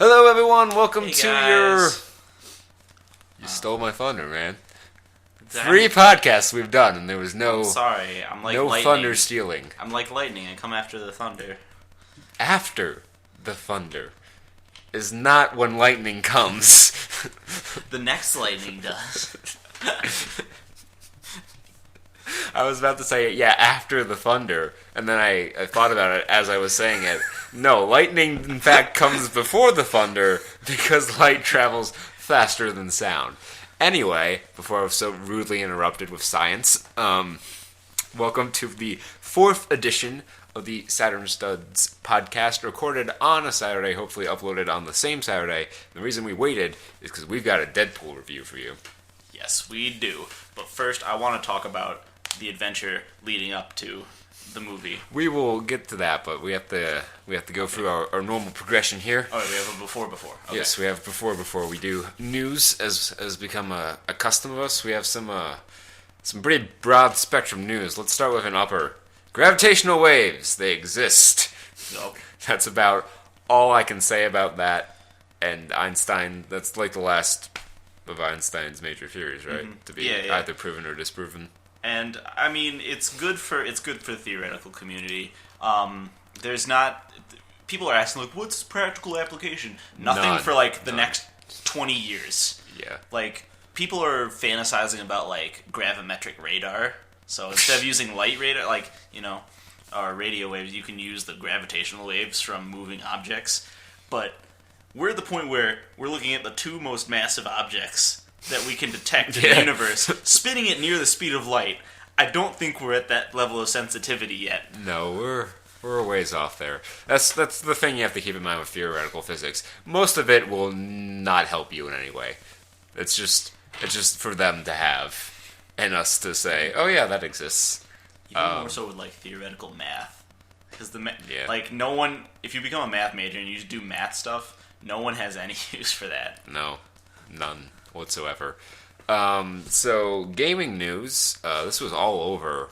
Hello, everyone. Welcome Hey to guys. You stole my thunder, man. Damn. 3 podcasts we've done, and there was I'm no sorry. I'm like no lightning. thunder stealing. I'm like lightning. I come after the thunder. After the thunder is not when lightning comes. The next lightning does. I was about to say, yeah, after the thunder, and then I thought about it as I was saying it. No, lightning, in fact, comes before the thunder because light travels faster than sound. Anyway, before I was so rudely interrupted with science, welcome to the 4th edition of the Saturn Studs podcast, recorded on a Saturday, hopefully uploaded on the same Saturday. The reason we waited is because we've got a Deadpool review for you. Yes, we do. But first, I want to talk about the adventure leading up to the movie. We will get to that, but we have to go through our normal progression here. Oh, we have a before. Okay. Yes, we have before we do news, as become a custom of us. We have some pretty broad spectrum news. Let's start with an upper. Gravitational waves, they exist. Nope. That's about all I can say about that. And Einstein, that's like the last of Einstein's major theories, right? Mm-hmm. To be either proven or disproven. And I mean, it's good for the theoretical community. There's not people are asking like, what's practical application? Nothing for like the next 20 years. Yeah. Like people are fantasizing about like gravimetric radar. So instead of using light radar, like or radio waves, you can use the gravitational waves from moving objects. But we're at the point where we're looking at the 2 most massive objects that we can detect in the universe, spinning it near the speed of light. I don't think we're at that level of sensitivity yet. No, we're a ways off there. That's the thing you have to keep in mind with theoretical physics. Most of it will not help you in any way. It's just for them to have, and us to say, oh yeah, that exists. Even more so with like theoretical math, because like no one, if you become a math major and you just do math stuff, no one has any use for that. No, none whatsoever. So gaming news. This was all over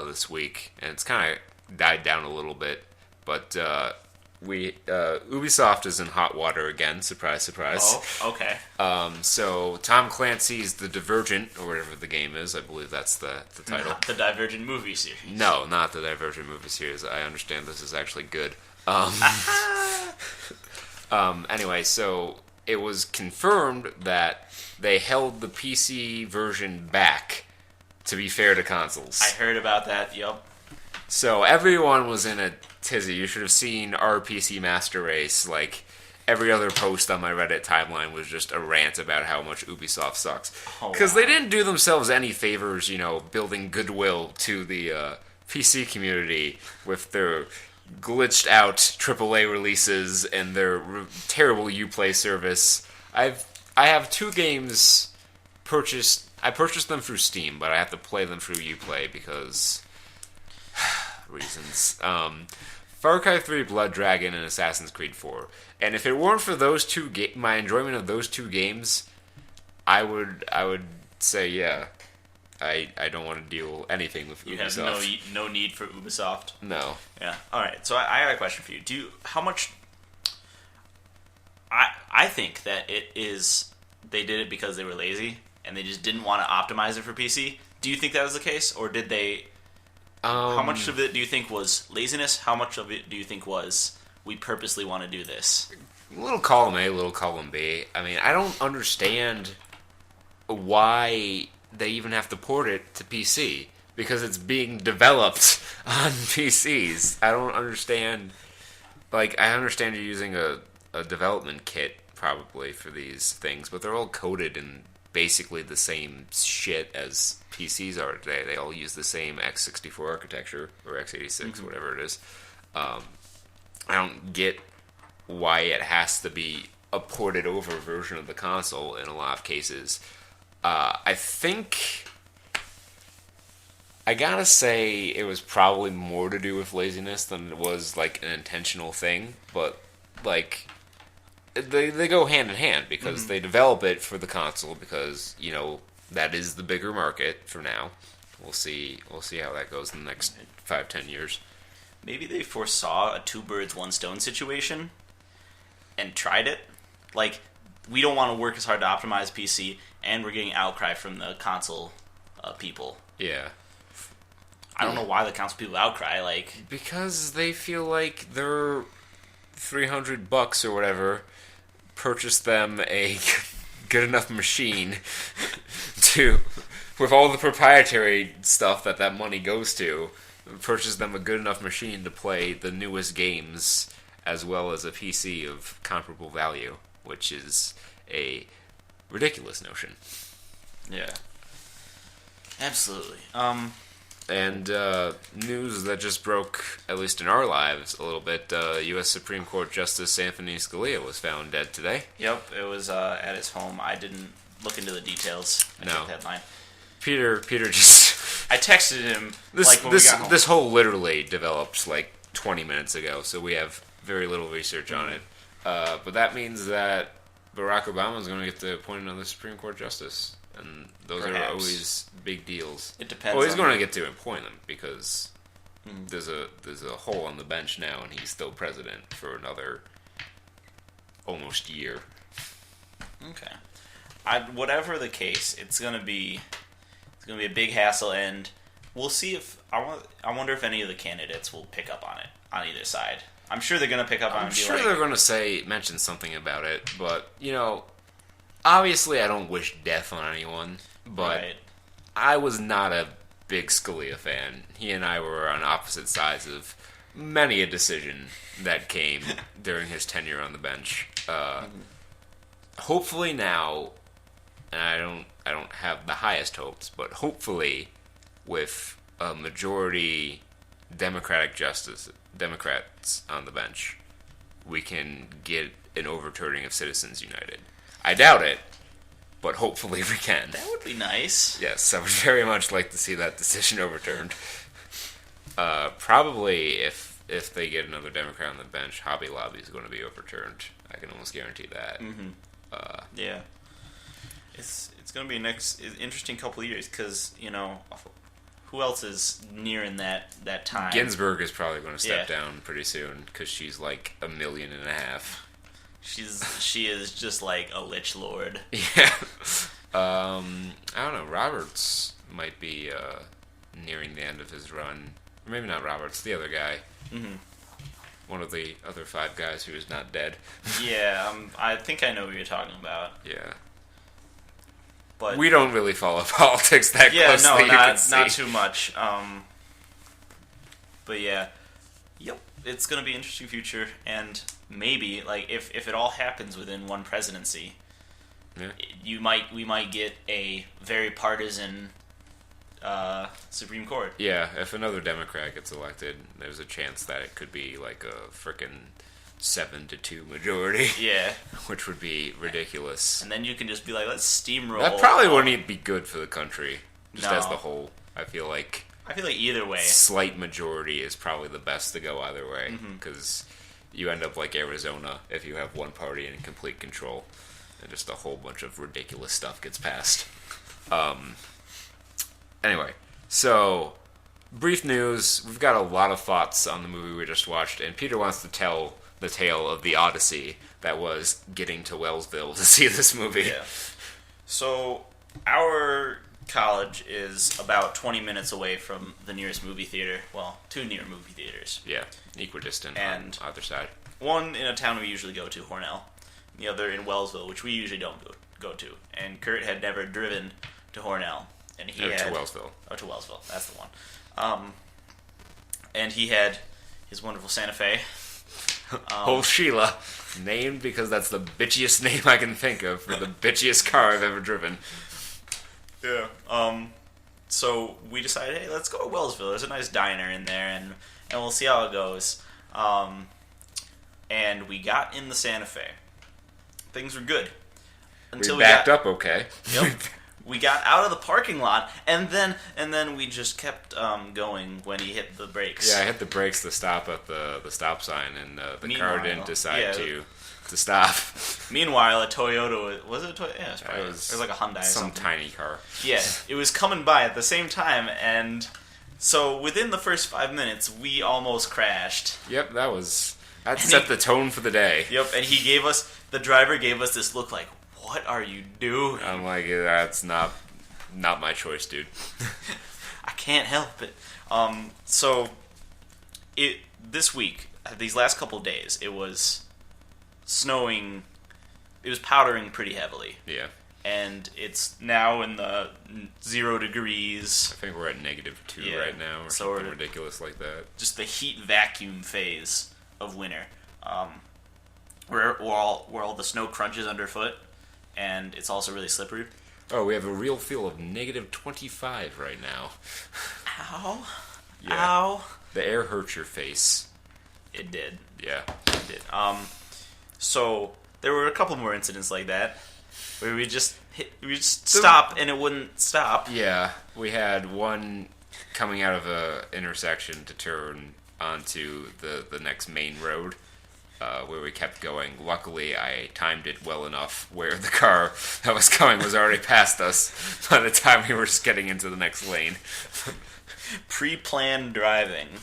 this week, and it's kind of died down a little bit. But Ubisoft is in hot water again. Surprise, surprise. Oh, okay. So Tom Clancy's The Divergent, or whatever the game is, I believe that's the title. Not the Divergent movie series. No, not the Divergent movie series. I understand this is actually good. Anyway, so it was confirmed that they held the PC version back to be fair to consoles. I heard about that, yup. So everyone was in a tizzy. You should have seen our PC Master Race. Like, every other post on my Reddit timeline was just a rant about how much Ubisoft sucks. Because they didn't do themselves any favors, building goodwill to the PC community with their glitched out AAA releases and their terrible Uplay service. I have 2 games purchased. I purchased them through Steam, but I have to play them through Uplay because reasons. Far Cry 3, Blood Dragon, and Assassin's Creed 4. And if it weren't for those 2 my enjoyment of those 2 games, I would say yeah. I don't want to deal anything with Ubisoft. You have no need for Ubisoft. No. Yeah. All right. So I got a question for you. How much? I think that it is. They did it because they were lazy and they just didn't want to optimize it for PC. Do you think that was the case, or did they? How much of it do you think was laziness? How much of it do you think was we purposely want to do this? A little column A, a little column B. I mean, I don't understand why they even have to port it to PC, because it's being developed on PCs. I don't understand. Like, I understand you're using a development kit probably for these things, but they're all coded in basically the same shit as PCs are today. They all use the same x64 architecture, or x86, whatever it is. I don't get why it has to be a ported over version of the console in a lot of cases. I think I gotta say it was probably more to do with laziness than it was like an intentional thing, but like they go hand in hand because they develop it for the console because that is the bigger market for now. We'll see how that goes in the next 5-10 years. Maybe they foresaw a 2 birds, 1 stone situation. and tried it, like, we don't want to work as hard to optimize PC, and we're getting outcry from the console people. Yeah. I don't know why the console people outcry, like... Because they feel like their $300 or whatever purchased them a good enough machine to, with all the proprietary stuff that money goes to, purchase them a good enough machine to play the newest games as well as a PC of comparable value, which is a ridiculous notion. Yeah. Absolutely. And news that just broke, at least in our lives, a little bit. U.S. Supreme Court Justice Anthony Scalia was found dead today. Yep, it was at his home. I didn't look into the details. I checked the headline. Peter just... I texted him when we got home. This whole literally developed like 20 minutes ago, so we have very little research on it. But that means that Barack Obama is going to get to appoint another Supreme Court justice. And those are always big deals. It depends. Well, he's going to get to appoint them because there's a hole on the bench now, and he's still president for another almost year. Okay. Whatever the case, it's going to be a big hassle, and we'll see if I wonder if any of the candidates will pick up on it on either side. I'm sure they're going to pick up on it. I'm sure they're going to mention something about it, but obviously, I don't wish death on anyone, but I was not a big Scalia fan. He and I were on opposite sides of many a decision that came during his tenure on the bench. Hopefully now, and I don't have the highest hopes, but hopefully with a majority Democrats on the bench, we can get an overturning of Citizens United. I doubt it, but hopefully we can. That would be nice. Yes, I would very much like to see that decision overturned. Probably if they get another Democrat on the bench, Hobby Lobby is going to be overturned. I can almost guarantee that. Yeah, it's going to be an interesting couple of years because who else is nearing that time? Ginsburg is probably going to step down pretty soon because she's like $1.5 million. She is just like a lich lord. Yeah. I don't know. Roberts might be nearing the end of his run. Or maybe not Roberts, the other guy. One of the other 5 guys who is not dead. Yeah, I think I know what you're talking about. Yeah. But we don't really follow politics that closely. Yeah, no, not too much. But yeah. Yep, it's going to be an interesting future, and maybe, like, if it all happens within one presidency, we might get a very partisan Supreme Court. Yeah, if another Democrat gets elected, there's a chance that it could be like a frickin' 7-2 majority. Yeah. Which would be ridiculous. And then you can just be like, let's steamroll. That probably wouldn't be good for the country, just as the whole. I feel like either way, slight majority is probably the best to go either way, because you end up like Arizona if you have one party in complete control, and just a whole bunch of ridiculous stuff gets passed. Anyway, so brief news. We've got a lot of thoughts on the movie we just watched, and Peter wants to tell the tale of the odyssey that was getting to Wellsville to see this movie. Yeah. So our college is about 20 minutes away from the nearest movie theater. Well, 2 near movie theaters. Yeah, equidistant and on either side. One in a town we usually go to, Hornell. The other in Wellsville, which we usually don't go to. And Kurt had never driven to Hornell. And he had... to Wellsville. Oh, to Wellsville. That's the one. And he had his wonderful Santa Fe. Old Sheila. Named because that's the bitchiest name I can think of for the bitchiest car I've ever driven. Yeah. So we decided, hey, let's go to Wellsville. There's a nice diner in there, and we'll see how it goes. And we got in the Santa Fe. Things were good. Until we backed up okay. Yep. We got out of the parking lot, and then we just kept going when he hit the brakes. Yeah, I hit the brakes to stop at the stop sign, and the car didn't decide to stop. Meanwhile, a Toyota was it a Toyota? Yeah, it was like a Hyundai. Some tiny car. Yeah, it was coming by at the same time, and so within the first 5 minutes, we almost crashed. Yep, that was That set the tone for the day. Yep, and the driver gave us this look like, what are you doing? I'm like, that's not my choice, dude. I can't help it. This week, these last couple days, it was snowing. It was powdering pretty heavily. Yeah. And it's now in the 0 degrees. I think we're at -2 right now, or so something ridiculous like that. Just the heat vacuum phase of winter, where all the snow crunches underfoot, and it's also really slippery. Oh, we have a real feel of -25 right now. Ow! Yeah. Ow! The air hurts your face. It did. Yeah. It did. So there were a couple more incidents like that. Where we just stop and it wouldn't stop. Yeah, we had one coming out of a intersection to turn onto the next main road, where we kept going. Luckily, I timed it well enough where the car that was coming was already past us by the time we were just getting into the next lane. Pre-planned driving.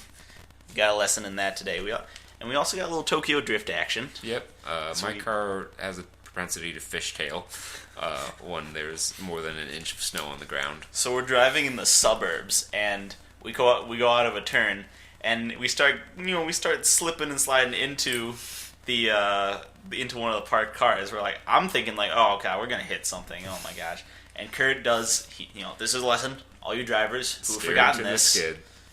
Got a lesson in that today. We also got a little Tokyo Drift action. Yep. My car has a propensity to fishtail when there's more than an inch of snow on the ground. So we're driving in the suburbs, and we go out of a turn, and we start slipping and sliding into into one of the parked cars. We're like, I'm thinking like, oh god, we're gonna hit something. Oh my gosh! And Kurt does. This is a lesson. All you drivers who have forgotten this,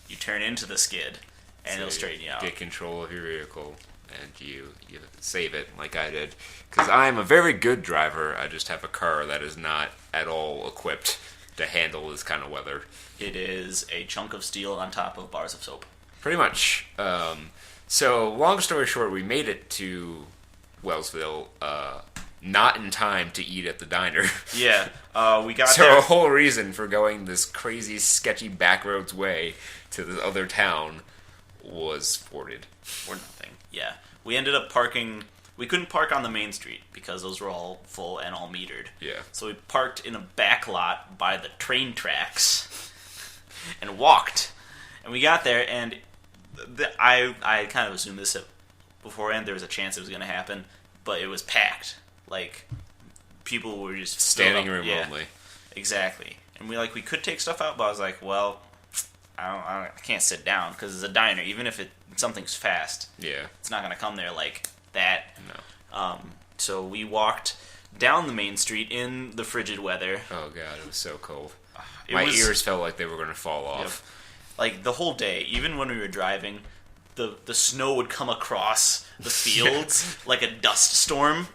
you turn into the skid, and it'll straighten you out. Get control of your vehicle. And you save it like I did. Because I'm a very good driver. I just have a car that is not at all equipped to handle this kind of weather. It is a chunk of steel on top of bars of soap. Pretty much. So, long story short, we made it to Wellsville not in time to eat at the diner. Yeah, we got so there. a whole reason for going this crazy, sketchy backroads way to this other town was thwarted. For nothing. Yeah. We ended up parking. We couldn't park on the main street because those were all full and all metered. Yeah. So we parked in a back lot by the train tracks and walked. And we got there, and I kind of assumed this beforehand. There was a chance it was going to happen, but it was packed. Like, people were just standing room only. Exactly. And we could take stuff out, but I was like, well, I can't sit down because it's a diner. Even if something's fast, yeah, it's not gonna come there like that. No. So we walked down the main street in the frigid weather. Oh god, it was so cold. My ears felt like they were gonna fall off. Yep. Like the whole day, even when we were driving, the snow would come across the fields like a dust storm.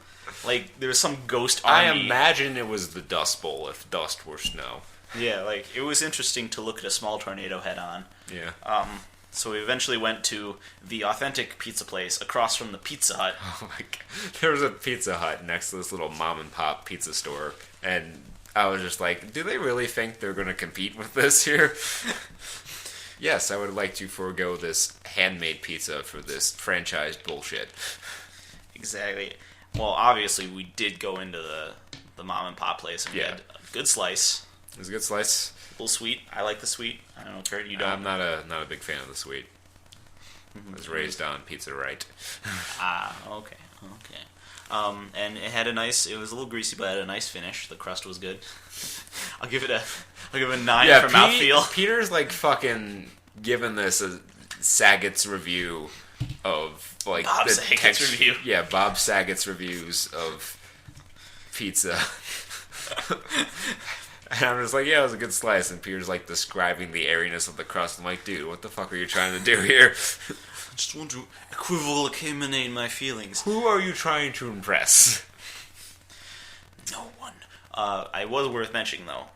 Like there was some ghost army. I imagine it was the Dust Bowl if dust were snow. Yeah, like it was interesting to look at a small tornado head on. Yeah. So we eventually went to the authentic pizza place across from the Pizza Hut. Oh my god. There was a Pizza Hut next to this little mom and pop pizza store, and I was just like, do they really think they're going to compete with this here? Yes, I would like to forego this handmade pizza for this franchised bullshit. Exactly. Well, obviously we did go into the mom and pop place and we had a good slice. It was a good slice. A little sweet. I like the sweet. I don't know, Kurt, you don't. I'm not a big fan of the sweet. I was raised on Pizza Right. Okay. And it was a little greasy, but it had a nice finish. The crust was good. I'll give it a 9 for mouthfeel. Peter's like fucking giving this a Saget's review of like Bob Saget's review. Yeah, Bob Saget's reviews of pizza. And I'm just like, yeah, it was a good slice. And Peter's like describing the airiness of the crust. I'm like, dude, what the fuck are you trying to do here? I just want to equivocaminate my feelings. Who are you trying to impress? No one. I was worth mentioning, though.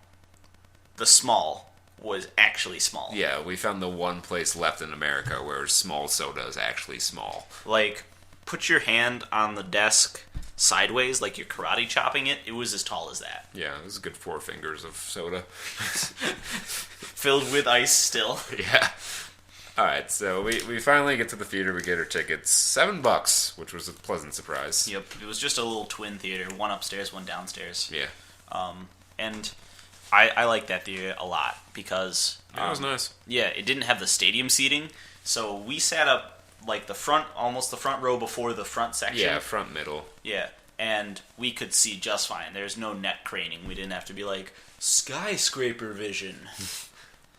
The small was actually small. Yeah, we found the one place left in America where small soda is actually small. Like, put your hand on the desk sideways, like you're karate chopping it. It was as tall as that. Yeah, it was a good 4 fingers of soda. Filled with ice still. Yeah. Alright, so we finally get to the theater, we get our tickets. $7, which was a pleasant surprise. Yep, it was just a little twin theater, one upstairs, one downstairs. Yeah. And I like that theater a lot because... it was nice. Yeah, it didn't have the stadium seating, so we sat up like almost the front row before the front section. Yeah, front middle. Yeah, and we could see just fine. There's no neck craning. We didn't have to be like skyscraper vision.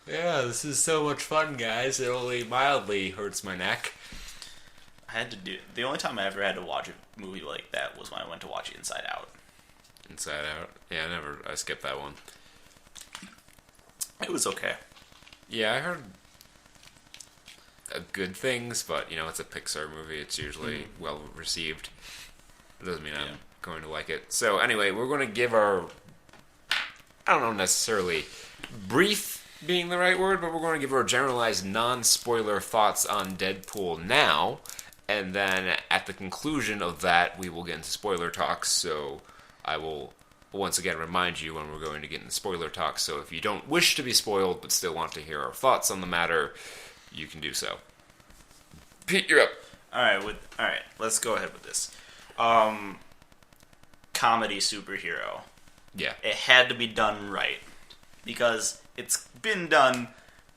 Yeah, this is so much fun, guys. It only mildly hurts my neck. I had to do. The only time I ever had to watch a movie like that was when I went to watch Inside Out. Inside Out. Yeah, I skipped that one. It was okay. Yeah, I heard good things, but, it's a Pixar movie. It's usually well received. It doesn't mean I'm going to like it. So, anyway, we're going to give our, I don't know necessarily brief being the right word, but we're going to give our generalized non-spoiler thoughts on Deadpool now, and then at the conclusion of that, we will get into spoiler talks, so I will once again remind you when we're going to get into spoiler talks, so if you don't wish to be spoiled but still want to hear our thoughts on the matter, you can do so. Pete, you're up. Alright, let's go ahead with this. Comedy superhero. Yeah. It had to be done right. Because it's been done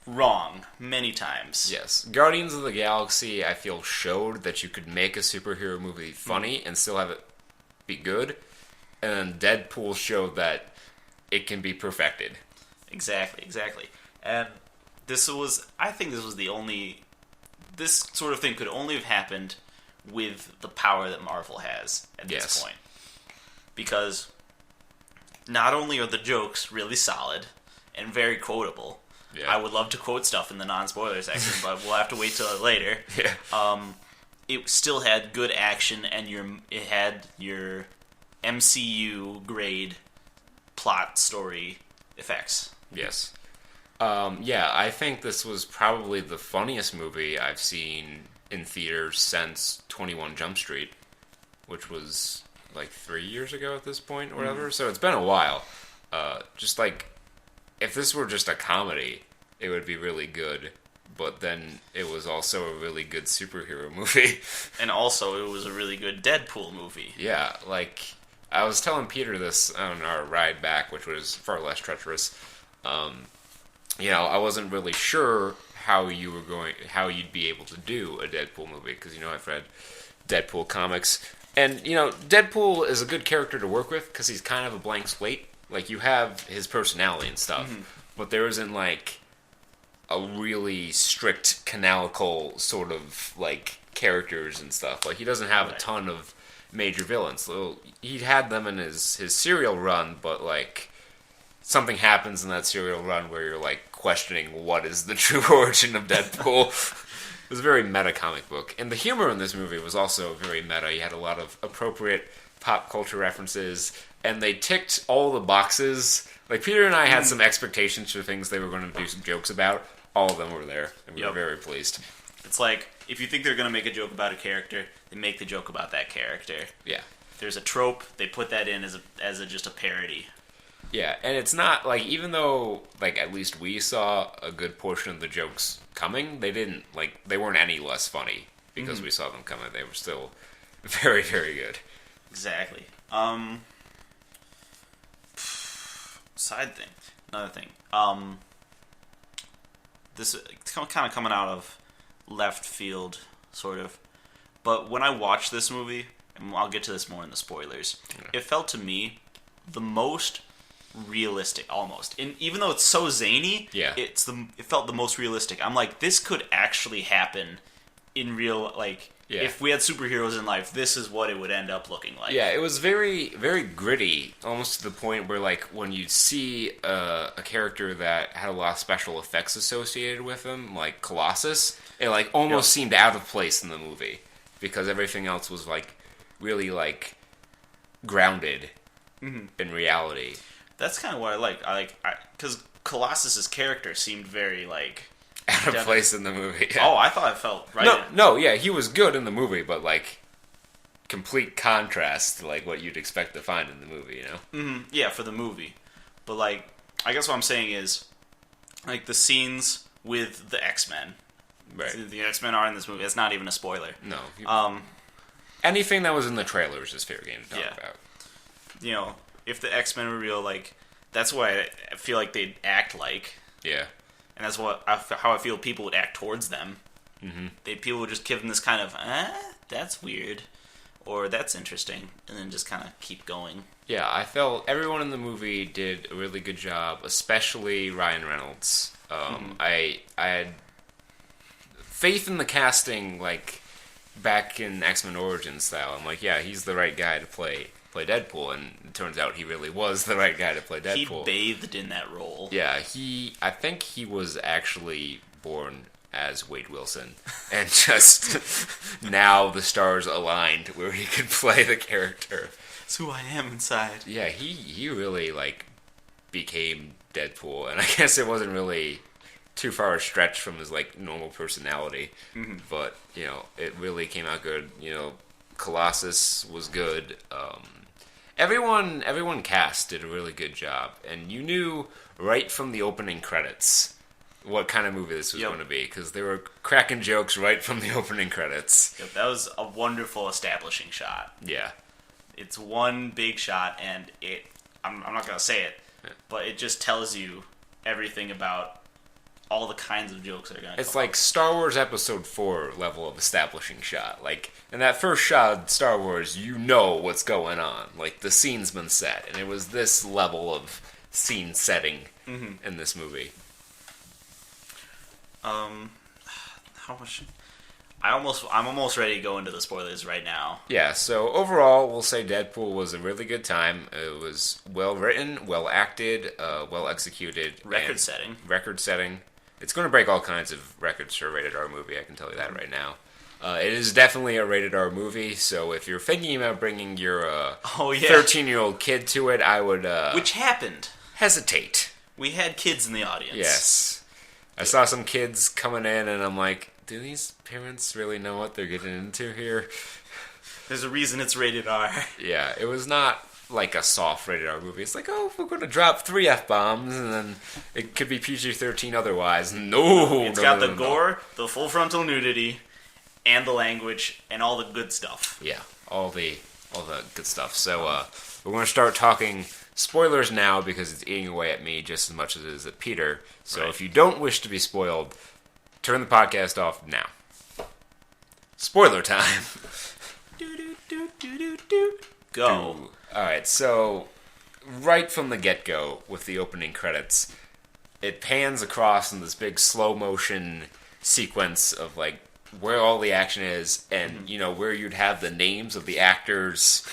wrong many times. Yes. Guardians of the Galaxy, I feel, showed that you could make a superhero movie funny and still have it be good. And Deadpool showed that it can be perfected. Exactly. And I think this was the only... This sort of thing could only have happened with the power that Marvel has at this point. Because not only are the jokes really solid and very quotable, I would love to quote stuff in the non-spoiler section, but we'll have to wait till later. Yeah. It still had good action, and it had your MCU grade plot story effects. Yes. I think this was probably the funniest movie I've seen in theaters since 21 Jump Street, which was like 3 years ago at this point or whatever. So it's been a while. Just like, if this were just a comedy, it would be really good. But then it was also a really good superhero movie. And also, it was a really good Deadpool movie. Yeah, like, I was telling Peter this on our ride back, which was far less treacherous. I wasn't really sure how you'd be able to do a Deadpool movie, because, I've read Deadpool comics. And, Deadpool is a good character to work with, because he's kind of a blank slate. Like, you have his personality and stuff, but there isn't, like, a really strict canonical sort of, like, characters and stuff. Like, he doesn't have a ton of major villains. So he had them in his serial run, but, like, something happens in that serial run where you're, like, questioning what is the true origin of Deadpool. It was a very meta comic book. And the humor in this movie was also very meta. You had a lot of appropriate pop culture references, and they ticked all the boxes. Like, Peter and I had some expectations for things they were going to do some jokes about. All of them were there, and we were very pleased. It's like, if you think they're going to make a joke about a character, they make the joke about that character. Yeah. If there's a trope, they put that in as just a parody. Yeah, and it's not, like, even though, like, at least we saw a good portion of the jokes coming, they weren't any less funny because we saw them coming. They were still very, very good. Exactly. Another thing. This is kind of coming out of left field, sort of. But when I watched this movie, and I'll get to this more in the spoilers, it felt to me the most realistic, almost. And even though it's so zany, it felt the most realistic. I'm like, this could actually happen in real, like, if we had superheroes in life, this is what it would end up looking like. Yeah, it was very, very gritty, almost to the point where, like, when you see a character that had a lot of special effects associated with him, like Colossus, it, like, almost seemed out of place in the movie, because everything else was, like, really, like, grounded in reality. That's kind of what I like. Because Colossus's character seemed very, like, out of place in the movie. Yeah. Oh, I thought it felt right. No, he was good in the movie, but, like, complete contrast to, like, what you'd expect to find in the movie, Yeah, for the movie. But, like, I guess what I'm saying is, like, the scenes with the X-Men. Right. The X-Men are in this movie. It's not even a spoiler. No. Anything that was in the trailers is fair game to talk about. If the X-Men were real, like, that's what I feel like they'd act like. Yeah. And that's how I feel people would act towards them. People would just give him this kind of, that's weird, or that's interesting, and then just kind of keep going. Yeah, I felt everyone in the movie did a really good job, especially Ryan Reynolds. I had faith in the casting, like back in X-Men Origins style. I'm like, yeah, he's the right guy to play Deadpool, and it turns out he really was the right guy to play Deadpool. He bathed in that role. Yeah, I think he was actually born as Wade Wilson, and just now the stars aligned where he could play the character. It's who I am inside. Yeah, he really like became Deadpool, and I guess it wasn't really too far a stretch from his like normal personality, but it really came out good. Colossus was good. Everyone cast did a really good job, and you knew right from the opening credits what kind of movie this was going to be, because they were cracking jokes right from the opening credits. Yep, that was a wonderful establishing shot. Yeah. It's one big shot, and I'm not going to say it, but it just tells you everything about all the kinds of jokes that are going to It's like Star Wars Episode 4 level of establishing shot. Like, in that first shot of Star Wars, you know what's going on. Like, the scene's been set, and it was this level of scene setting in this movie. How much? I'm almost ready to go into the spoilers right now. Yeah, so overall, we'll say Deadpool was a really good time. It was well written, well acted, well executed. Record setting. It's going to break all kinds of records for a rated R movie, I can tell you that right now. It is definitely a rated R movie, so if you're thinking about bringing your 13-year-old kid to it, I would... Which happened. Hesitate. We had kids in the audience. Yes. I saw some kids coming in, and I'm like, do these parents really know what they're getting into here? There's a reason it's rated R. Yeah, it was not like a soft rated R movie. It's like, oh, we're going to drop 3 F-bombs, and then it could be PG-13 otherwise. No! It's got the gore, the full frontal nudity, and the language, and all the good stuff. Yeah, all the good stuff. So, we're going to start talking spoilers now, because it's eating away at me just as much as it is at Peter. So if you don't wish to be spoiled, turn the podcast off now. Spoiler time. Go. Alright, so right from the get-go with the opening credits, it pans across in this big slow motion sequence of like where all the action is, and where you'd have the names of the actors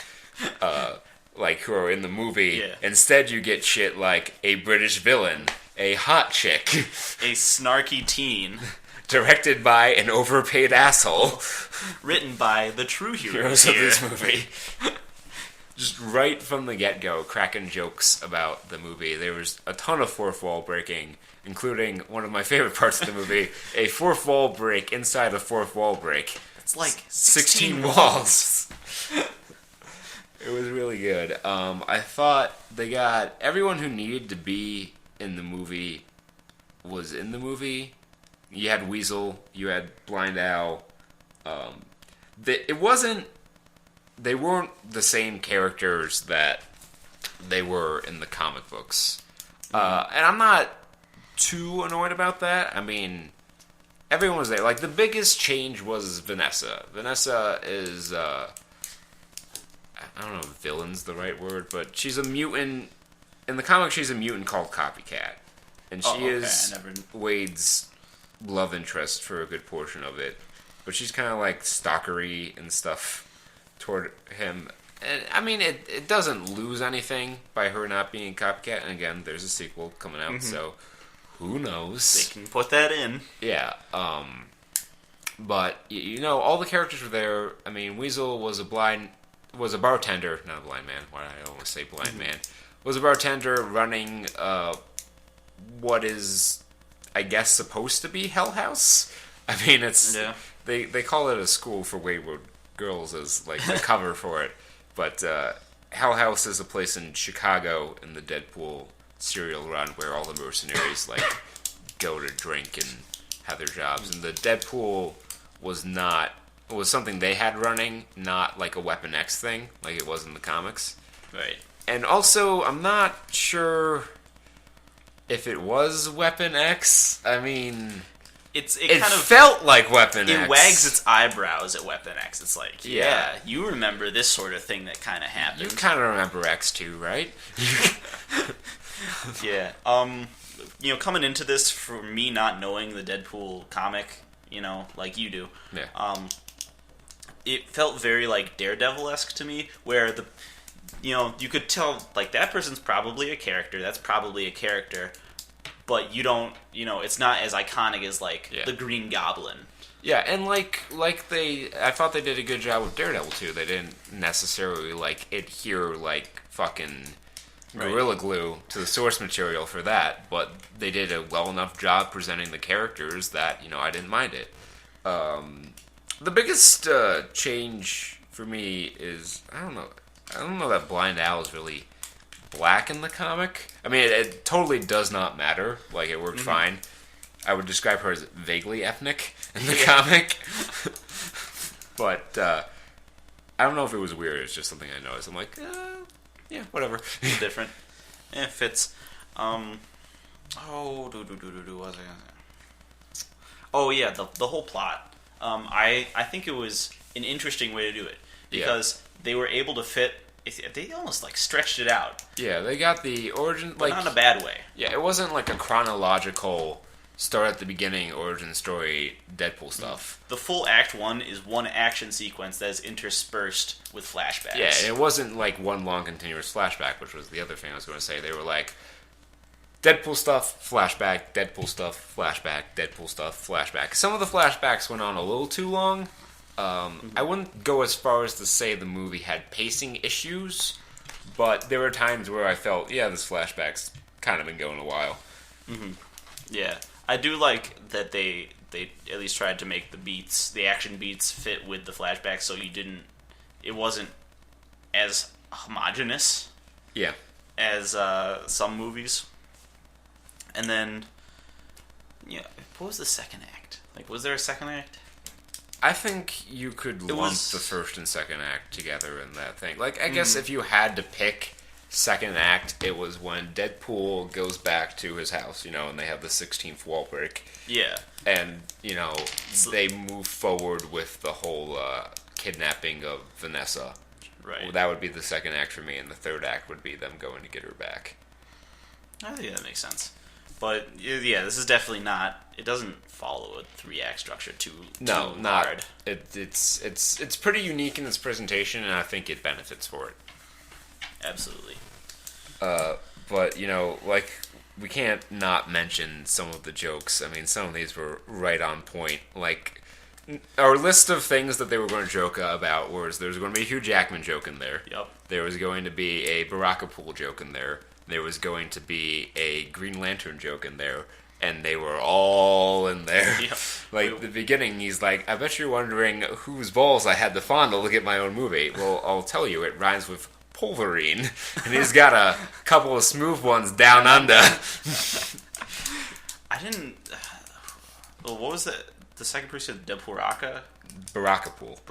like who are in the movie. Yeah. Instead you get shit like a British villain, a hot chick, a snarky teen, directed by an overpaid asshole, written by the true heroes of this movie. Just right from the get-go, cracking jokes about the movie. There was a ton of fourth wall breaking, including one of my favorite parts of the movie, a fourth wall break inside a fourth wall break. It's like 16 walls. It was really good. I thought they got everyone who needed to be in the movie was in the movie. You had Weasel, you had Blind Owl. They weren't the same characters that they were in the comic books. And I'm not too annoyed about that. I mean, everyone was there. Like, the biggest change was Vanessa. Vanessa is, I don't know if villain's the right word, but she's a mutant. In the comic, she's a mutant called Copycat. And she is Wade's love interest for a good portion of it. But she's kind of like stalkery and stuff toward him. And, I mean, it doesn't lose anything by her not being Copycat. And again, there's a sequel coming out, so who knows? They can put that in. Yeah. But, all the characters were there. I mean, Weasel was a bartender, not a blind man. Why did I always say blind man? Was a bartender running what is, I guess, supposed to be Hell House. I mean, it's they call it a school for wayward girls as like the cover for it, but Hell House is a place in Chicago in the Deadpool serial run where all the mercenaries like go to drink and have their jobs, and the Deadpool was something they had running, not like a Weapon X thing like it was in the comics. Right. And also, I'm not sure if it was Weapon X. I mean, it It kind of felt like Weapon X. it wags its eyebrows at Weapon X. It's like, yeah, you remember this sort of thing that kind of happened. You kind of remember X2, right? Yeah. Coming into this, for me not knowing the Deadpool comic, like you do, Yeah. It felt very like Daredevil-esque to me, where you could tell like that person's probably a character. That's probably a character, but you don't, it's not as iconic as like the Green Goblin. Yeah, and I thought they did a good job with Daredevil too. They didn't necessarily like adhere like fucking Gorilla Glue to the source material for that, but they did a well enough job presenting the characters that I didn't mind it. The biggest change for me is I don't know that Blind Al is really black in the comic. I mean, it totally does not matter. Like, it worked fine. I would describe her as vaguely ethnic in the comic. But I don't know if it was weird. It's just something I noticed. I'm like, yeah, whatever. It's different. It fits. What was I gonna say? Oh yeah, the whole plot. I think it was an interesting way to do it because they were able to fit. They almost like stretched it out. Yeah, they got the origin, but not in a bad way. Yeah, it wasn't like a chronological start at the beginning origin story Deadpool stuff. The full Act 1 is one action sequence that is interspersed with flashbacks. Yeah, and it wasn't like one long continuous flashback, which was the other thing I was going to say. They were like Deadpool stuff, flashback, Deadpool stuff, flashback, Deadpool stuff, flashback. Some of the flashbacks went on a little too long. I wouldn't go as far as to say the movie had pacing issues, but there were times where I felt, this flashback's kind of been going a while. Mm-hmm. Yeah, I do like that they at least tried to make the action beats fit with the flashbacks, so it wasn't as homogenous. Yeah. As some movies. And then, what was the second act? Like, was there a second act? I think you could lump the first and second act together in that thing. Like, I guess if you had to pick second act, it was when Deadpool goes back to his house, and they have the 16th wall break. Yeah. And, they move forward with the whole kidnapping of Vanessa. Right. Well, that would be the second act for me, and the third act would be them going to get her back. I think that makes sense. But, yeah, this is definitely not... It doesn't follow a 3-act structure too hard. It's pretty unique in its presentation, and I think it benefits for it. Absolutely. But, we can't not mention some of the jokes. I mean, some of these were right on point. Like, our list of things that they were going to joke about was there was going to be a Hugh Jackman joke in there. Yep. There was going to be a Barakapool joke in there. There was going to be a Green Lantern joke in there. And they were all in there. Yep. Like, the beginning, he's like, I bet you're wondering whose balls I had to fondle to get my own movie. Well, I'll tell you, it rhymes with Pulverine. And he's got a couple of smooth ones down under. I didn't... Well, what was the second person? Barakapool.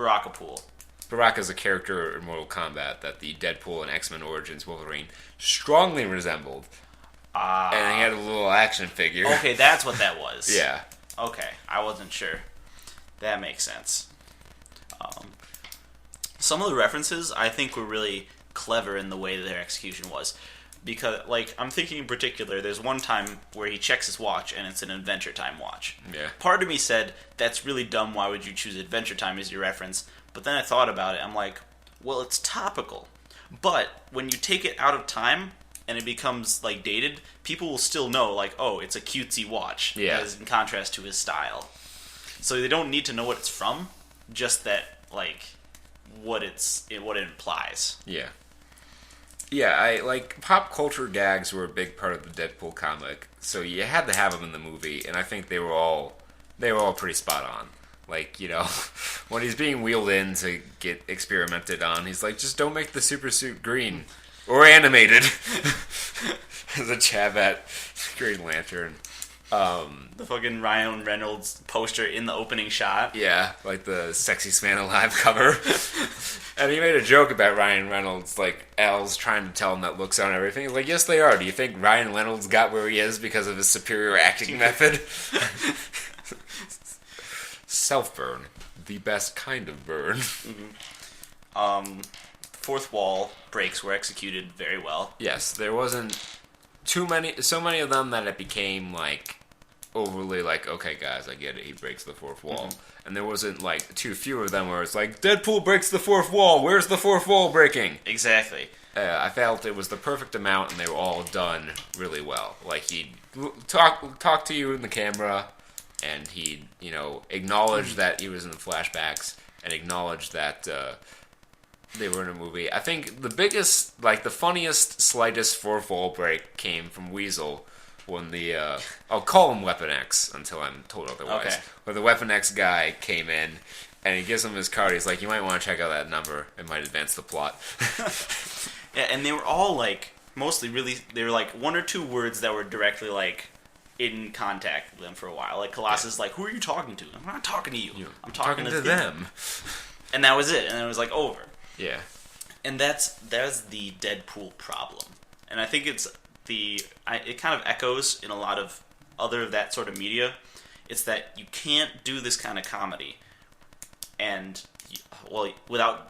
Baraka's a character in Mortal Kombat that the Deadpool and X-Men Origins Wolverine strongly resembled. And he had a little action figure. Okay, that's what that was. Yeah. Okay, I wasn't sure. That makes sense. Some of the references I think were really clever in the way that their execution was. Because, like, I'm thinking in particular, there's one time where he checks his watch and it's an Adventure Time watch. Yeah. Part of me said, that's really dumb, why would you choose Adventure Time as your reference? But then I thought about it, I'm like, well, it's topical. But when you take it out of time and it becomes, like, dated, people will still know, like, oh, it's a cutesy watch. Yeah. As in contrast to his style. So they don't need to know what it's from, just that, like, what it implies. Yeah. Yeah, pop culture gags were a big part of the Deadpool comic, so you had to have them in the movie, and I think they were all pretty spot on. Like, when he's being wheeled in to get experimented on, he's like, just don't make the super suit green. Or animated. As a jab at Green Lantern. The fucking Ryan Reynolds poster in the opening shot. Yeah, like the Sexiest Man Alive cover. And he made a joke about Ryan Reynolds, like, Al's trying to tell him that looks on everything. He's like, yes, they are. Do you think Ryan Reynolds got where he is because of his superior acting method? self-burn. The best kind of burn. Fourth wall breaks were executed very well. Yes, there wasn't so many of them that it became, like, overly, like, okay, guys, I get it, he breaks the fourth wall. And there wasn't, like, too few of them where it's like, Deadpool breaks the fourth wall, where's the fourth wall breaking? Exactly. I felt it was the perfect amount, and they were all done really well. Like, he'd talk to you in the camera, and he'd, acknowledge that he was in the flashbacks, and acknowledge that they were in a movie. I think the biggest, like, the funniest, slightest fourth wall break came from Weasel when I'll call him Weapon X until I'm told otherwise. Okay. Where the Weapon X guy came in, and he gives him his card. He's like, you might want to check out that number. It might advance the plot. Yeah, and they were all, like, mostly really, they were, like, one or two words that were directly, like, in contact with them for a while. Like, Colossus is like, who are you talking to? I'm not talking to you. I'm talking to them. And that was it. And it was, like, over. Yeah. And that's the Deadpool problem. And I think it kind of echoes in a lot of other that sort of media. It's that you can't do this kind of comedy and, without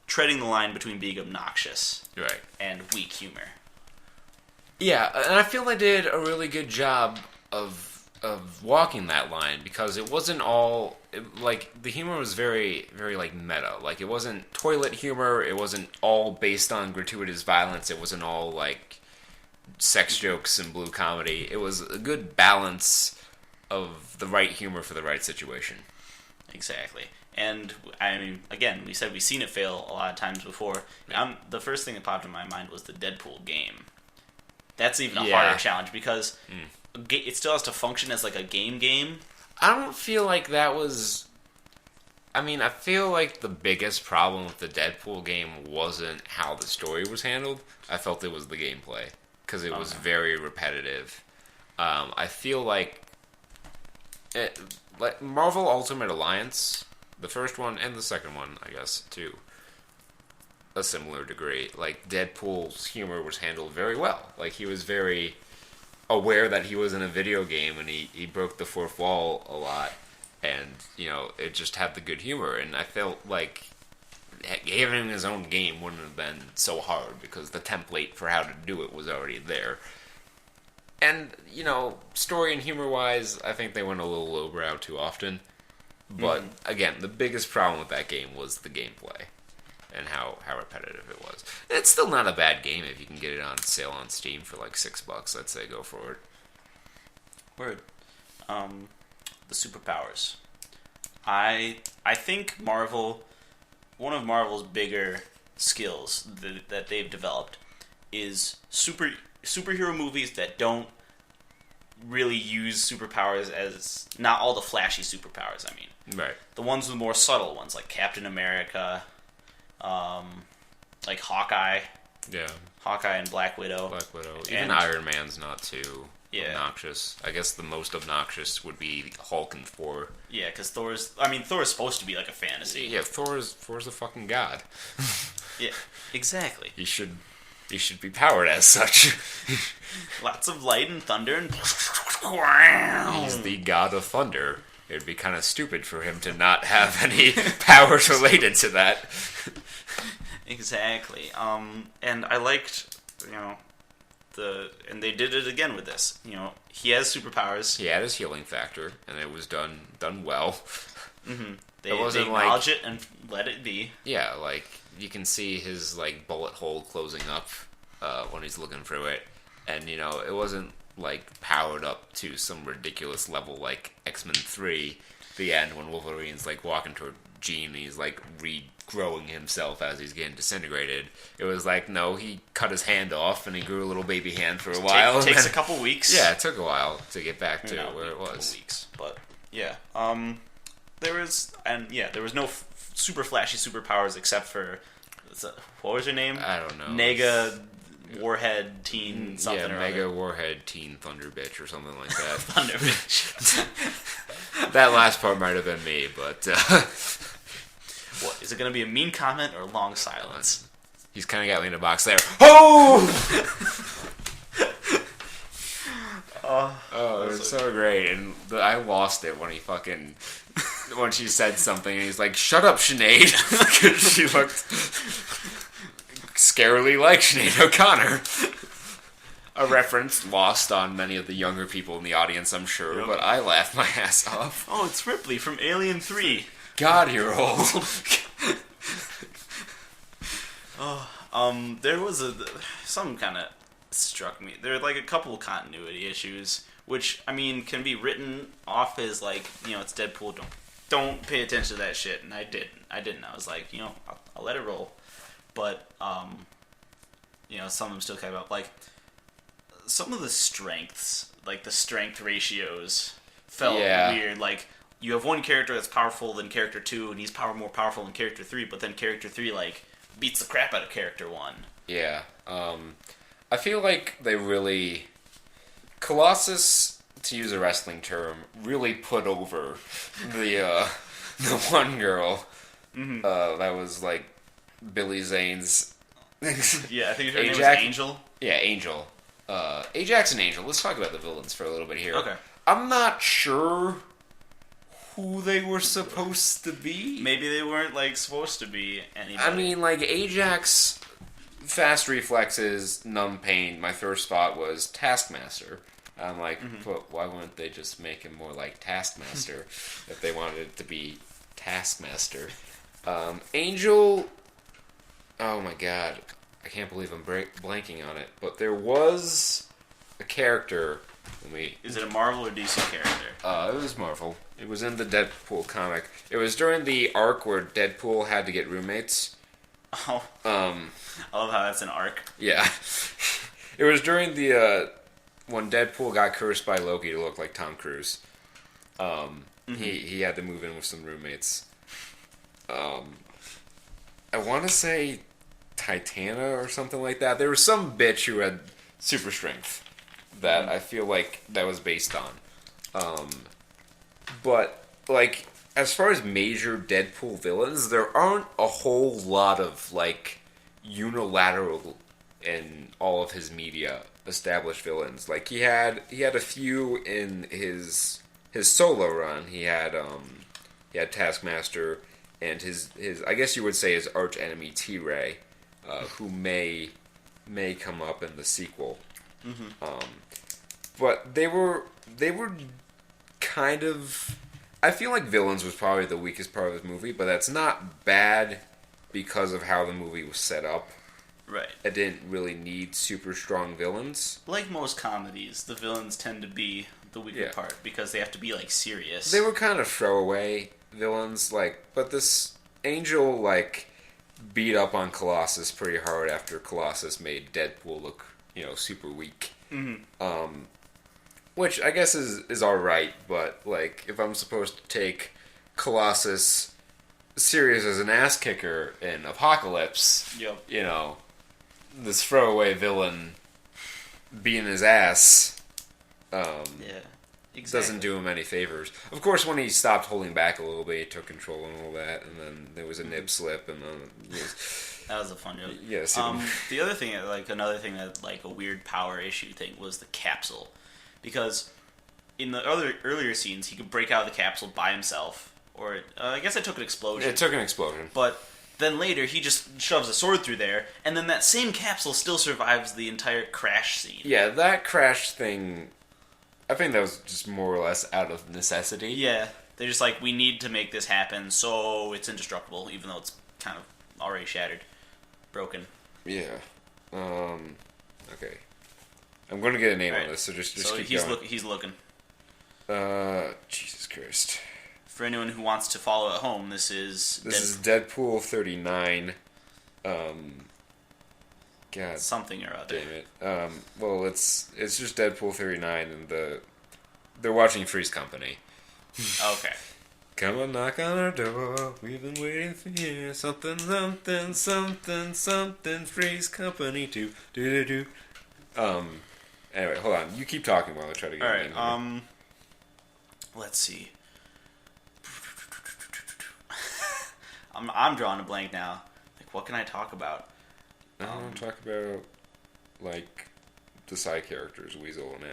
treading the line between being obnoxious and weak humor. Yeah, and I feel they did a really good job of walking that line, because it wasn't all the humor was very, very, like, meta. Like, it wasn't toilet humor. It wasn't all based on gratuitous violence. It wasn't all, like, sex jokes and blue comedy. It was a good balance of the right humor for the right situation. Exactly. And, I mean, again, we said we've seen it fail a lot of times before. The first thing that popped in my mind was the Deadpool game. That's even a harder challenge, because it still has to function as, like, a game. I don't feel like that was... I mean, I feel like the biggest problem with the Deadpool game wasn't how the story was handled. I felt it was the gameplay, because it was very repetitive. I feel like Marvel Ultimate Alliance, the first one and the second one, I guess, to a similar degree, like, Deadpool's humor was handled very well. Like, he was very aware that he was in a video game, and he broke the fourth wall a lot, and, it just had the good humor, and I felt like giving him his own game wouldn't have been so hard, because the template for how to do it was already there. And, story and humor-wise, I think they went a little lowbrow too often. But, again, the biggest problem with that game was the gameplay and how repetitive it was. It's still not a bad game if you can get it on sale on Steam for, like, $6. I'd say go for it. Word. The superpowers. I think one of Marvel's bigger skills that they've developed is superhero movies that don't really use superpowers as, not all the flashy superpowers, I mean. Right. The ones with more subtle ones, like Captain America, like Hawkeye. Yeah. Hawkeye and Black Widow. Even Iron Man's not too obnoxious. I guess the most obnoxious would be Hulk and Thor. Yeah, because Thor's supposed to be like a fantasy. Yeah, Thor's a fucking god. Yeah, exactly. He should be powered as such. Lots of light and thunder and... He's the god of thunder. It would be kind of stupid for him to not have any powers related to that. Exactly. And I liked, and they did it again with this. He has superpowers. He had his healing factor, and it was done well. Mm-hmm. They It wasn't acknowledge it and let it be. Yeah, like, you can see his, like, bullet hole closing up when he's looking through it. And, it wasn't, like, powered up to some ridiculous level like X-Men 3, the end, when Wolverine's, like, walking toward Jean and he's, like, regrowing himself as he's getting disintegrated. It was like, no, he cut his hand off and he grew a little baby hand for a while. It takes a couple weeks. Yeah, it took a while to get back to where it was. Couple weeks, but, yeah. There was no super flashy superpowers except for, what was her name? I don't know. Nega Warhead Teen something or Mega other. Warhead Teen Thunder Bitch or something like that. Thunder Bitch. That last part might have been me, but... What, is it going to be a mean comment or long silence? He's kind of got me in a box there. Oh! It was so great, and I lost it when he fucking when she said something, and he's like, "Shut up, Sinead," because she looked scarily like Sinead O'Connor. A reference lost on many of the younger people in the audience, I'm sure, but I laughed my ass off. Oh, it's Ripley from Alien 3. God, you're old. There was some kind of struck me. There are like a couple of continuity issues, which I mean can be written off as like, you know, it's Deadpool. Don't pay attention to that shit. And I didn't. I was like, you know, I'll let it roll. But you know, some of them still came up. Like some of the strengths, like the strength ratios, felt weird. Like you have one character that's powerful than character 2, and he's more powerful than character 3. But then character 3 like beats the crap out of character 1. Yeah. I feel like they really... Colossus, to use a wrestling term, really put over the one girl that was like Billy Zane's... Yeah, I think her name was Angel. Yeah, Angel. Ajax and Angel. Let's talk about the villains for a little bit here. Okay. I'm not sure who they were supposed to be. Maybe they weren't like supposed to be anybody. I mean, like Ajax, fast reflexes, numb pain. My first thought was Taskmaster. I'm like, but why wouldn't they just make him more like Taskmaster if they wanted it to be Taskmaster? Angel. Oh my god, I can't believe I'm blanking on it. But there was a character. Is it a Marvel or DC character? It was Marvel. It was in the Deadpool comic. It was during the arc where Deadpool had to get roommates. Oh. I love how that's an arc. Yeah. It was during the when Deadpool got cursed by Loki to look like Tom Cruise. He had to move in with some roommates. I want to say Titana or something like that. There was some bitch who had super strength that I feel like that was based on. But, like, as far as major Deadpool villains, there aren't a whole lot of, like, unilateral in all of his media established villains. Like, he had a few in his solo run. He had Taskmaster and his I guess you would say his arch enemy T-Ray, who may come up in the sequel. But they were kind of... I feel like villains was probably the weakest part of this movie, but that's not bad because of how the movie was set up. Right. It didn't really need super strong villains. Like most comedies, the villains tend to be the weaker part because they have to be like serious. They were kind of throwaway villains, like, but this Angel like beat up on Colossus pretty hard after Colossus made Deadpool look, you know, super weak. Which I guess is alright, but like if I'm supposed to take Colossus serious as an ass kicker in Apocalypse, you know, this throwaway villain beating his ass, doesn't do him any favors. Of course, when he stopped holding back a little bit, he took control and all that, and then there was a nib slip, and then that was a fun joke. Yes. The other thing, another thing that like a weird power issue thing was the capsule, because in the earlier scenes he could break out of the capsule by himself, or I guess it took an explosion. It took an explosion, but then later he just shoves a sword through there, and then that same capsule still survives the entire crash scene. Yeah, that crash thing, I think that was just more or less out of necessity. Yeah, they're just like, we need to make this happen, so it's indestructible, even though it's kind of already shattered, broken. Yeah. Okay. I'm going to get a name on this, so just keep going. He's looking. Jesus Christ. For anyone who wants to follow at home, this is Deadpool 39. God. Something or other. Damn it. Well, it's just Deadpool 39, and they're watching Three's Company. Okay. Come on, knock on our door. We've been waiting for you. Something, something, something, something. Three's Company too. Do. Anyway, hold on. You keep talking while I try to get it in. All right. Let's see. I'm drawing a blank now. Like, what can I talk about? I want to talk about, like, the side characters, Weasel and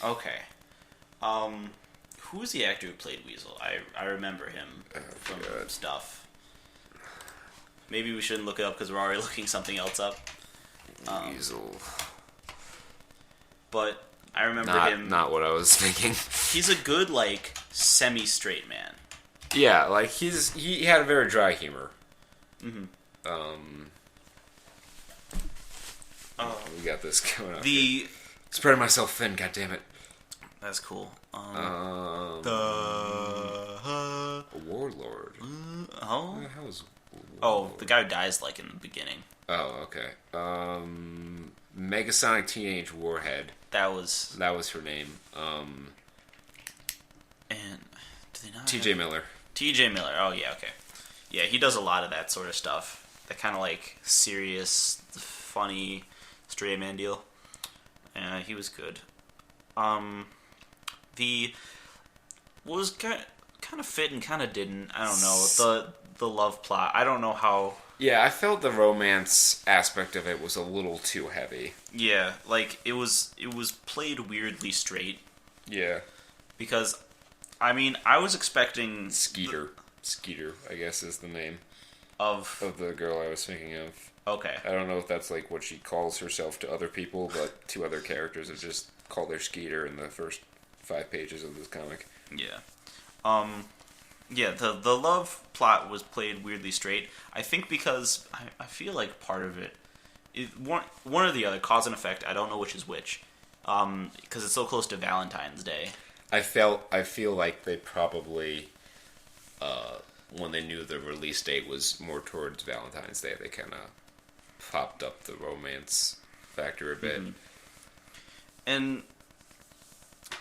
Al. Okay. Who was the actor who played Weasel? I remember him from stuff. Maybe we shouldn't look it up because we're already looking something else up. Weasel. But I remember him. Not what I was thinking. He's a good, like, semi-straight man. Yeah, like he had a very dry humor. Mm-hmm. We got this going on. Spreading myself thin, goddammit. That's cool. A warlord. The guy who dies, like, in the beginning. Oh, okay. Megasonic Teenage Warhead. That was her name. And do they not T.J. Miller. T.J. Miller. Oh, yeah, okay. Yeah, he does a lot of that sort of stuff. That kind of, like, serious, funny, straight man deal. Yeah, he was good. What was kind of fit and kind of didn't. I don't know. The love plot. I don't know how. Yeah, I felt the romance aspect of it was a little too heavy. Yeah, like it was played weirdly straight. Yeah. Because, I mean, I was expecting Skeeter, I guess is the name of the girl I was thinking of. Okay. I don't know if that's like what she calls herself to other people, but to other characters, it's just called her Skeeter in the first 5 pages of this comic. Yeah. Yeah, the love plot was played weirdly straight. I think because I feel like part of it is one or the other, cause and effect. I don't know which is which. Because it's so close to Valentine's Day. I feel like they probably, when they knew the release date was more towards Valentine's Day, they kind of popped up the romance factor a bit. Mm-hmm. And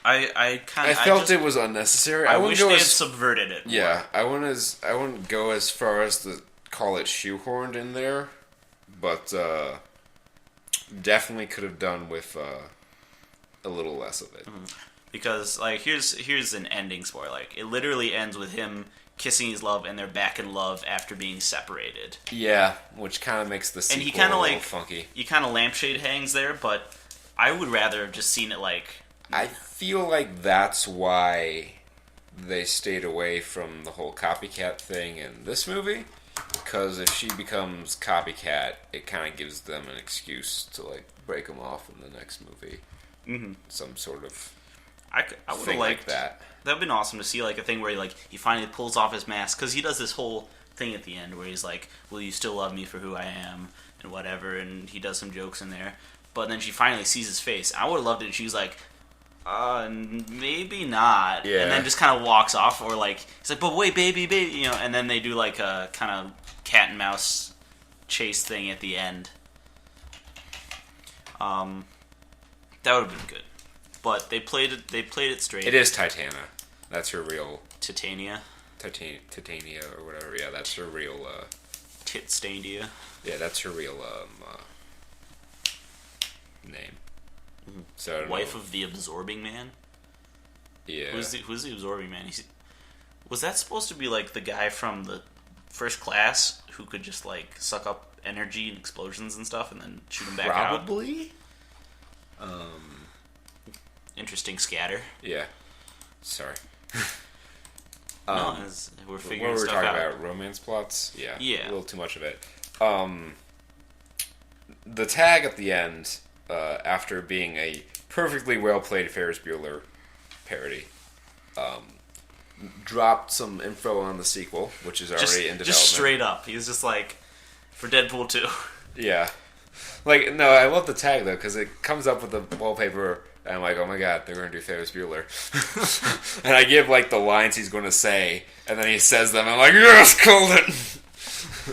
I felt it was unnecessary. I wish they had subverted it more. Yeah, I wouldn't go as far as to call it shoehorned in there, but definitely could have done with a little less of it. Mm-hmm. Because like here's an ending spoiler. Like it literally ends with him kissing his love and they're back in love after being separated. Yeah, which kind of makes the sequel and he kind of like funky. You kind of lampshade hangs there, but I would rather have just seen it like. I feel like that's why they stayed away from the whole copycat thing in this movie. Because if she becomes copycat, it kind of gives them an excuse to like break them off in the next movie. Mm-hmm. Some sort of I would have liked that. That'd been awesome to see like a thing where he finally pulls off his mask because he does this whole thing at the end where he's like, "Will you still love me for who I am?" and whatever, and he does some jokes in there. But then she finally sees his face. I would have loved it if she was like, maybe not. Yeah. And then just kind of walks off, or like he's like, "But wait, baby," you know. And then they do like a kind of cat and mouse chase thing at the end. That would have been good, but they played it straight. It is Titania. That's her real Titania. Titania or whatever. Yeah, that's her real. Titstandia. Yeah, that's her real name. Mm-hmm. So Wife of the Absorbing Man. Yeah. Who's the Absorbing Man? Was that supposed to be like the guy from the First Class who could just like suck up energy and explosions and stuff and then shoot them back out? Probably. Interesting scatter. Yeah. Sorry. No, we're figuring what were we stuff talking out. about? Romance plots? Yeah. Yeah. A little too much of it. The tag at the end, after being a perfectly well played Ferris Bueller parody, dropped some info on the sequel, which is already in development. Just straight up. He was just like, for Deadpool 2. Yeah. Like, no, I love the tag, though, because it comes up with the wallpaper, and I'm like, oh my god, they're going to do Ferris Bueller. And I give, like, the lines he's going to say, and then he says them, I'm like, yes, called it!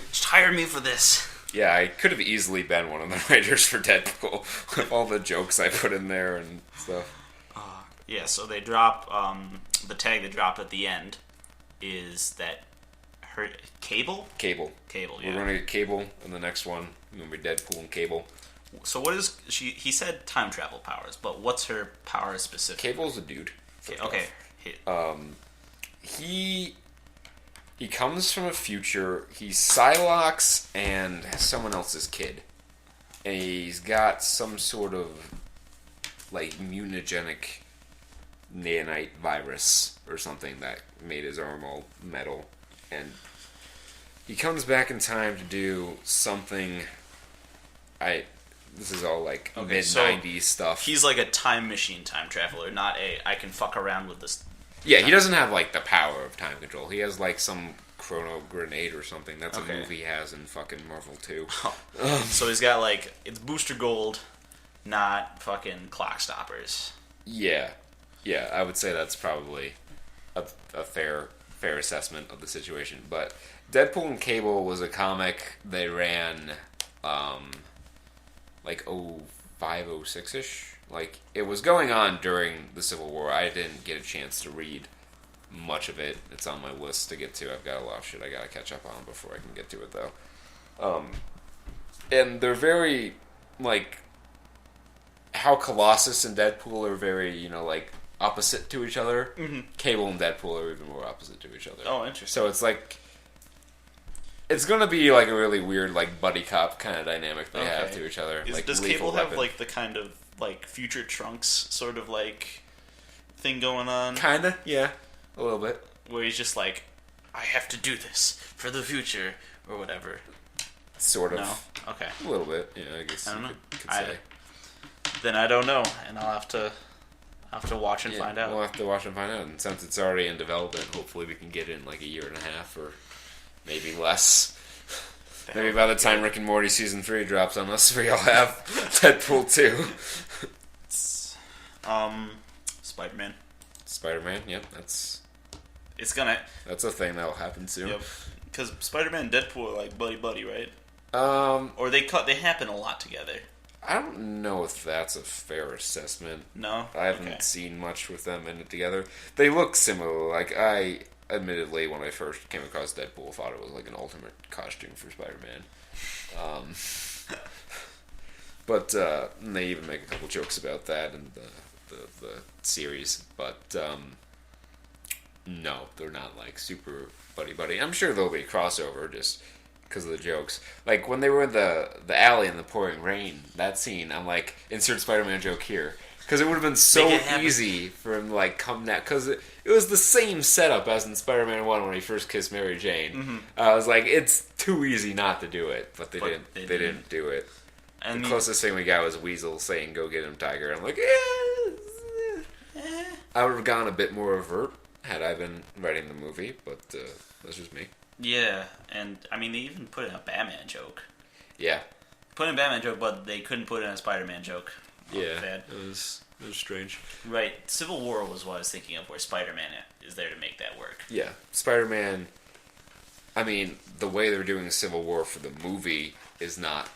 Just hire me for this. Yeah, I could have easily been one of the writers for Deadpool, with all the jokes I put in there and stuff. Yeah, so they drop, the tag they dropped at the end is that her, Cable? Cable, yeah. We're going to get Cable in the next one. It's going to be Deadpool and Cable. So what is, he said time travel powers, but what's her power specifically? Cable's a dude. Okay. He comes from a future. He's Psylocke and someone else's kid. And he's got some sort of, like, mutagenic nanite virus or something that made his arm all metal, and he comes back in time to do something. This is all like Okay, mid '90s stuff. He's like a time machine time traveler, not I can fuck around with this. Yeah, he doesn't have like the power of time control. He has like some chrono grenade or something. That's a move he has in fucking Marvel 2. So he's got like it's Booster Gold, not fucking clock stoppers. Yeah, I would say that's probably a fair assessment of the situation. But Deadpool and Cable was a comic they ran like 05, 06-ish. Like, it was going on during the Civil War. I didn't get a chance to read much of it. It's on my list to get to. I've got a lot of shit I gotta catch up on before I can get to it, though. And they're very, like, how Colossus and Deadpool are very, like, opposite to each other. Mm-hmm. Cable and Deadpool are even more opposite to each other. Oh, interesting. So it's like, it's gonna be like a really weird, like, buddy cop kind of dynamic they have to each other. Like, does Lethal Cable have Weapon. like the kind of like future Trunks sort of like thing going on? Kinda, yeah, a little bit. Where he's just like, I have to do this for the future or whatever. Sort of. No. Okay. A little bit, yeah. I guess I don't you know. could say. Then I don't know, and I'll have to watch and find out. We'll have to watch and find out. And since it's already in development, hopefully we can get it in like a year and a half or maybe less. Maybe by the time Rick and Morty season 3 drops on us, we'll have Deadpool 2. Spider-Man. Spider-Man, yep, that's It's a thing that'll happen soon. Yep. Because Spider-Man and Deadpool are like buddy, right? Or they happen a lot together. I don't know if that's a fair assessment. No? I haven't seen much with them in it together. They look similar. Like, I, admittedly, when I first came across Deadpool, thought it was like an ultimate costume for Spider-Man. But they even make a couple jokes about that in the series. But, no, they're not like super buddy. I'm sure there'll be a crossover just because of the jokes. Like, when they were in the alley in the pouring rain, that scene, I'm like, insert Spider-Man joke here. Because it would have been so easy for him to, like, come now. Because it was the same setup as in Spider-Man 1 when he first kissed Mary Jane. Mm-hmm. I was like, it's too easy not to do it. But they didn't do it. And the closest thing we got was Weasel saying, go get him, Tiger. I'm like, I would have gone a bit more overt had I been writing the movie. But that's just me. Yeah, and I mean, they even put in a Batman joke. Yeah. Put in a Batman joke, but they couldn't put in a Spider-Man joke. Yeah, it was strange. Right, Civil War was what I was thinking of, where Spider-Man is there to make that work. Yeah, Spider-Man, I mean, the way they're doing Civil War for the movie is not,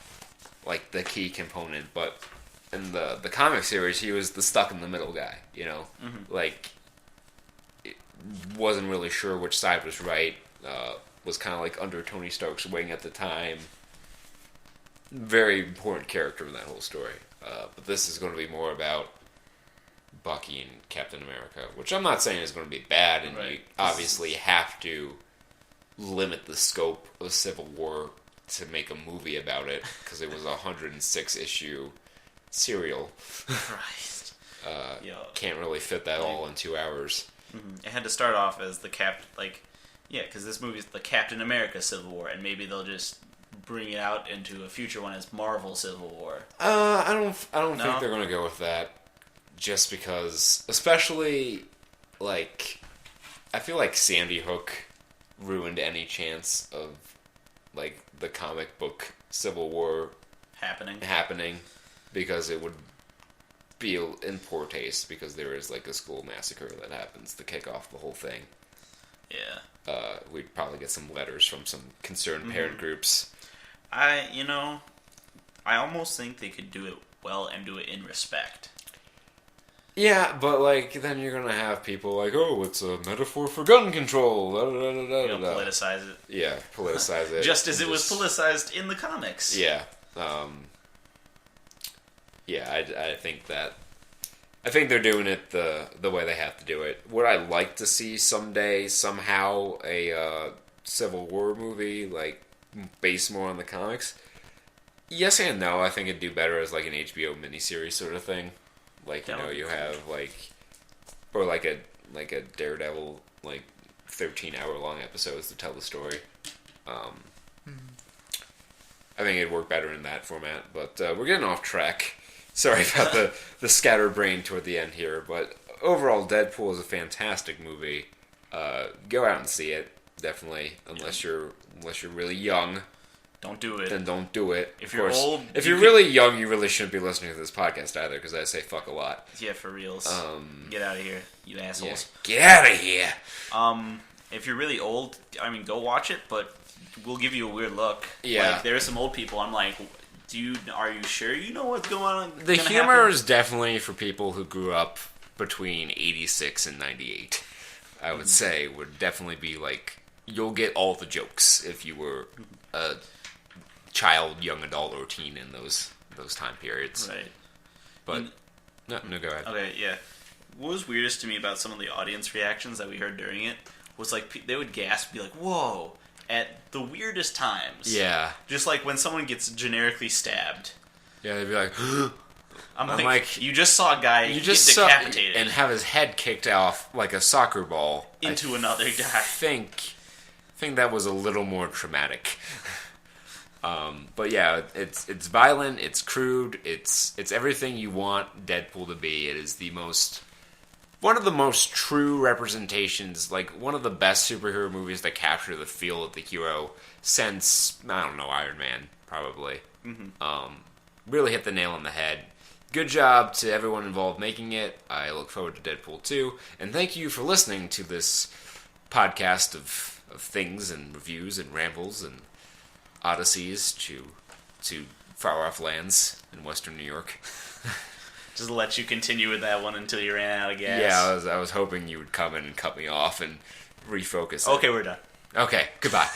like, the key component, but in the comic series, he was the stuck-in-the-middle guy, you know? Mm-hmm. Like, it wasn't really sure which side was right, was kind of like under Tony Stark's wing at the time. Very important character in that whole story. But this is going to be more about Bucky and Captain America, which I'm not saying is going to be bad, and you obviously have to limit the scope of Civil War to make a movie about it, because it was a 106-issue serial. Christ. Can't really fit that all in 2 hours. Mm-hmm. It had to start off as because this movie is the Captain America Civil War, and maybe they'll just bring it out into a future one as Marvel Civil War. I don't think they're gonna go with that, just because, especially, like, I feel like Sandy Hook ruined any chance of, like, the comic book Civil War happening, because it would be in poor taste, because there is, like, a school massacre that happens to kick off the whole thing. Yeah. We'd probably get some letters from some concerned parent groups. I almost think they could do it well and do it in respect. Yeah, but, like, then you're gonna have people like, oh, it's a metaphor for gun control. Politicize it. Yeah, politicize it. Just as it was politicized in the comics. Yeah. I think that... I think they're doing it the way they have to do it. Would I like to see someday, somehow, a Civil War movie, like, based more on the comics? Yes and no. I think it'd do better as, like, an HBO miniseries sort of thing. Like, you have, like, or like a Daredevil, like 13-hour long episodes to tell the story. I think it'd work better in that format, but we're getting off track. Sorry about the scatterbrain toward the end here, but overall, Deadpool is a fantastic movie. Go out and see it, definitely. Unless you're really young, don't do it. Then don't do it. If you're old, if you're really young, you really shouldn't be listening to this podcast either, because I say fuck a lot. Yeah, for reals. Get out of here, you assholes. Yeah, get out of here. If you're really old, I mean, go watch it, but we'll give you a weird look. Yeah. Like, there are some old people. I'm like, are you sure you know what's going on? The humor is definitely for people who grew up between 86 and 98. I would say would definitely be like, you'll get all the jokes if you were a child, young adult, or teen in those time periods. Right. But no, go ahead. Okay, yeah. What was weirdest to me about some of the audience reactions that we heard during it was like they would gasp, be like, "Whoa!" at the weirdest times. Yeah. Just like when someone gets generically stabbed. Yeah, they'd be like, I'm like, you just saw a guy get decapitated and have his head kicked off like a soccer ball into another guy. I think that was a little more traumatic. But yeah, it's violent, it's crude, it's everything you want Deadpool to be. It is one of the most true representations, like one of the best superhero movies that capture the feel of the hero since, I don't know, Iron Man, probably. Really hit the nail on the head. Good job to everyone involved making it. I look forward to Deadpool 2. And thank you for listening to this podcast of things and reviews and rambles and odysseys to far-off lands in western New York. Just let you continue with that one until you ran out of gas. Yeah, I was hoping you would come in and cut me off and refocus. Okay, we're done. Okay, goodbye.